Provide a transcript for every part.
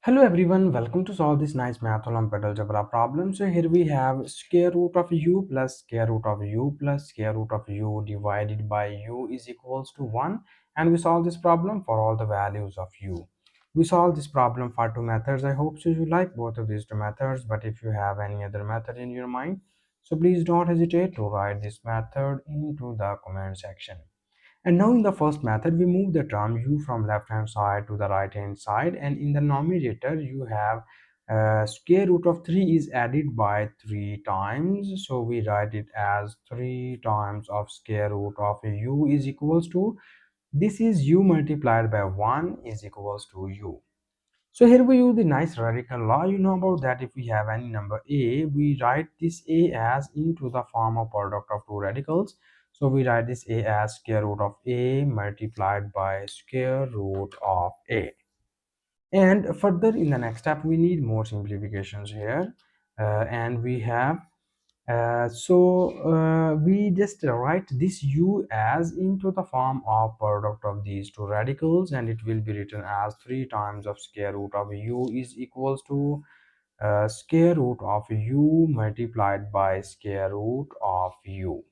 Hello everyone, welcome to solve this nice math Olympiad algebra problem. So here we have square root of u plus square root of u plus square root of u divided by u is equals to 1, and we solve this problem for all the values of u. We solve this problem for two methods. I hope so you like both of these two methods, but if you have any other method in your mind, so please don't hesitate to write this method into the comment section. And now in the first method, we move the term u from left hand side to the right hand side, and in the numerator you have square root of 3 is added by 3 times. So we write it as 3 times of square root of u is equals to, this is u multiplied by 1 is equals to u. So here we use the nice radical law. You know about that. If we have any number a, we write this a as into the form of product of two radicals. So we write this a as square root of a multiplied by square root of a. And further in the next step, we need more simplifications here. And we have we just write this u as into the form of product of these two radicals, and it will be written as 3 times of square root of u is equals to square root of u multiplied by square root of u.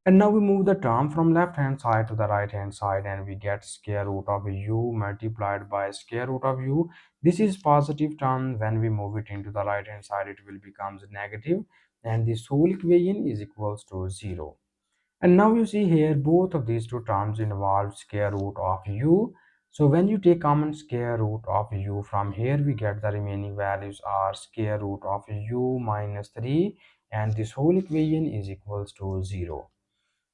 And now we move the term from left hand side to the right hand side, and we get square root of u multiplied by square root of u. This is positive term. When we move it into the right hand side, it will becomes negative, and this whole equation is equals to 0. And now you see here both of these two terms involve square root of u. So when you take common square root of u from here, we get the remaining values are square root of u minus 3, and this whole equation is equals to 0.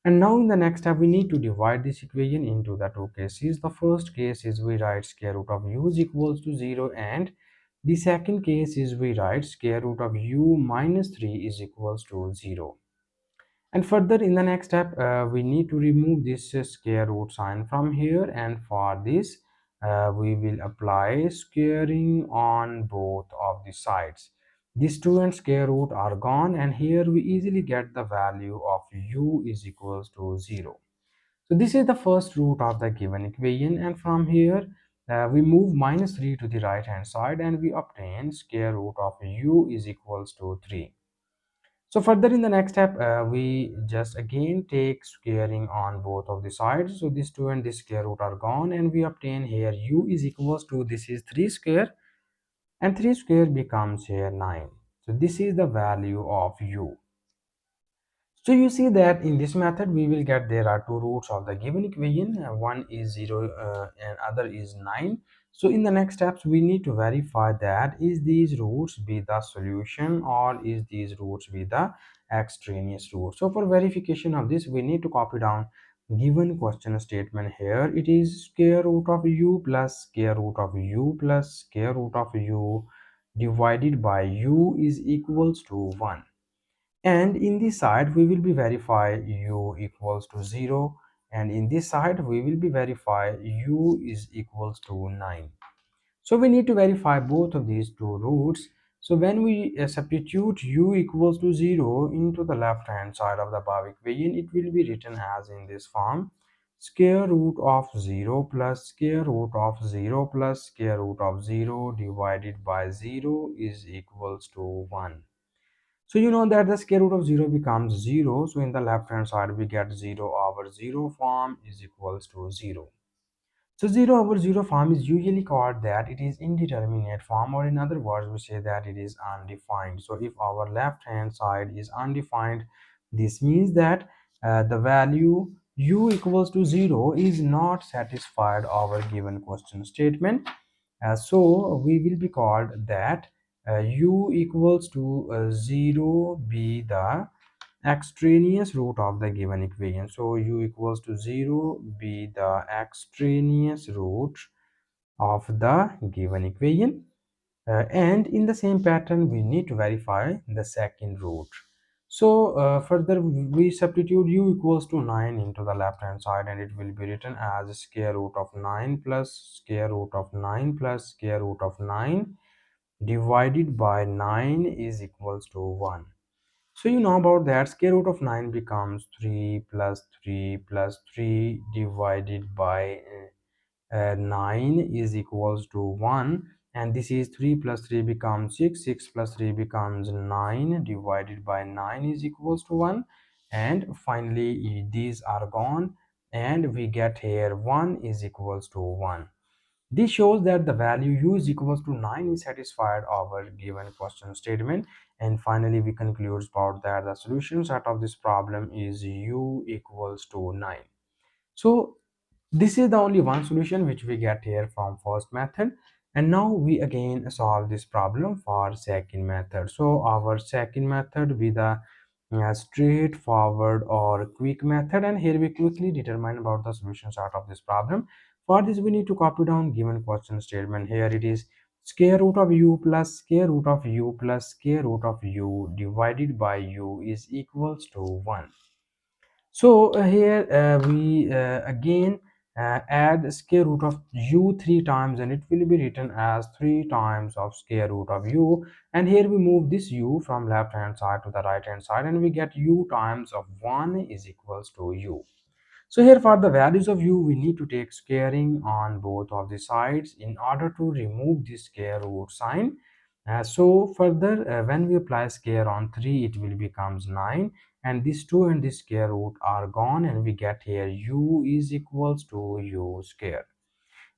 And now in the next step, we need to divide this equation into the two cases. The first case is we write square root of u is equals to 0, and the second case is we write square root of u minus 3 is equals to 0. And further in the next step, we need to remove this square root sign from here, and for this we will apply squaring on both of the sides. These 2 and square root are gone, and here we easily get the value of u is equals to 0. So this is the first root of the given equation, and from here we move minus 3 to the right hand side, and we obtain square root of u is equals to 3. So further in the next step, we just again take squaring on both of the sides. So this 2 and this square root are gone, and we obtain here u is equals to, this is 3 square, and 3 square becomes here 9. So this is the value of u. So you see that in this method we will get there are two roots of the given equation. One is 0 and other is 9. So in the next steps we need to verify that is these roots be the solution or is these roots be the extraneous root. So for verification of this, we need to copy down given question statement here. It is square root of u plus square root of u plus square root of u divided by u is equals to 1. And in this side we will be verify u equals to 0, and in this side we will be verify u is equals to 9. So we need to verify both of these two roots. So when we substitute u equals to 0 into the left hand side of the above equation, it will be written as in this form: square root of 0 plus square root of 0 plus square root of 0 divided by 0 is equals to 1. So you know that the square root of 0 becomes 0. So in the left hand side we get 0 over 0 form is equals to 0. So 0 over 0 form is usually called that it is indeterminate form, or in other words we say that it is undefined. So if our left hand side is undefined, this means that the value u equals to 0 is not satisfied our given question statement. So we will be called that u equals to 0 be the extraneous root of the given equation. So u equals to 0 be the extraneous root of the given equation. And in the same pattern we need to verify the second root. So further we substitute u equals to 9 into the left hand side, and it will be written as square root of 9 plus square root of 9 plus square root of 9 divided by 9 is equals to 1. So you know about that square root of 9 becomes 3 plus 3 plus 3 divided by 9 is equals to 1. and this is 3 plus 3 becomes 6, 6 plus 3 becomes 9, divided by 9 is equals to 1, and finally these are gone, and we get here 1 is equals to 1. This shows that the value u is equals to 9 is satisfied our given question statement. And finally we conclude about that the solution set of this problem is u equals to 9. So this is the only one solution which we get here from first method, and now we again solve this problem for second method. So our second method with the straightforward or quick method, and here we quickly determine about the solution set of this problem. For this we need to copy down given question statement. Here it is square root of u plus square root of u plus square root of u divided by u is equals to 1. So here we again add square root of u 3 times, and it will be written as 3 times of square root of u. And here we move this u from left hand side to the right hand side, and we get u times of 1 is equals to u. So here for the values of u, we need to take squaring on both of the sides in order to remove the square root sign. So further, when we apply square on 3, it will becomes 9, and this 2 and this square root are gone, and we get here u is equals to u square.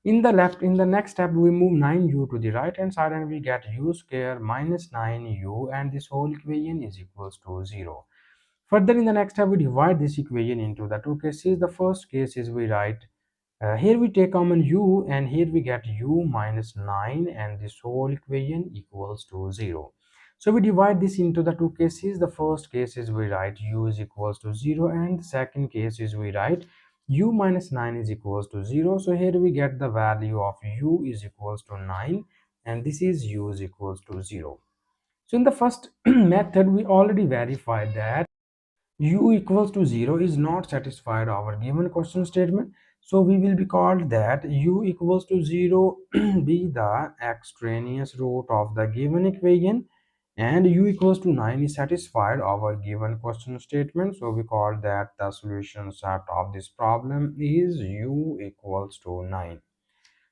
In the next step, we move 9u to the right hand side, and we get u square minus 9u, and this whole equation is equals to 0. Further, in the next step, we divide this equation into the two cases. The first case is we write here we take common u, and here we get u minus 9, and this whole equation equals to 0. So we divide this into the two cases. The first case is we write u is equals to 0, and the second case is we write u minus 9 is equals to 0. So here we get the value of u is equals to 9, and this is u is equals to 0. So in the first method, we already verified that u equals to 0 is not satisfied our given question statement. So we will be called that u equals to 0 be the extraneous root of the given equation, and u equals to 9 is satisfied our given question statement. So we call that the solution set of this problem is u equals to 9.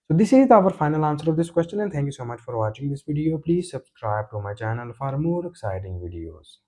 So this is our final answer of this question, and thank you so much for watching this video. Please subscribe to my channel for more exciting videos.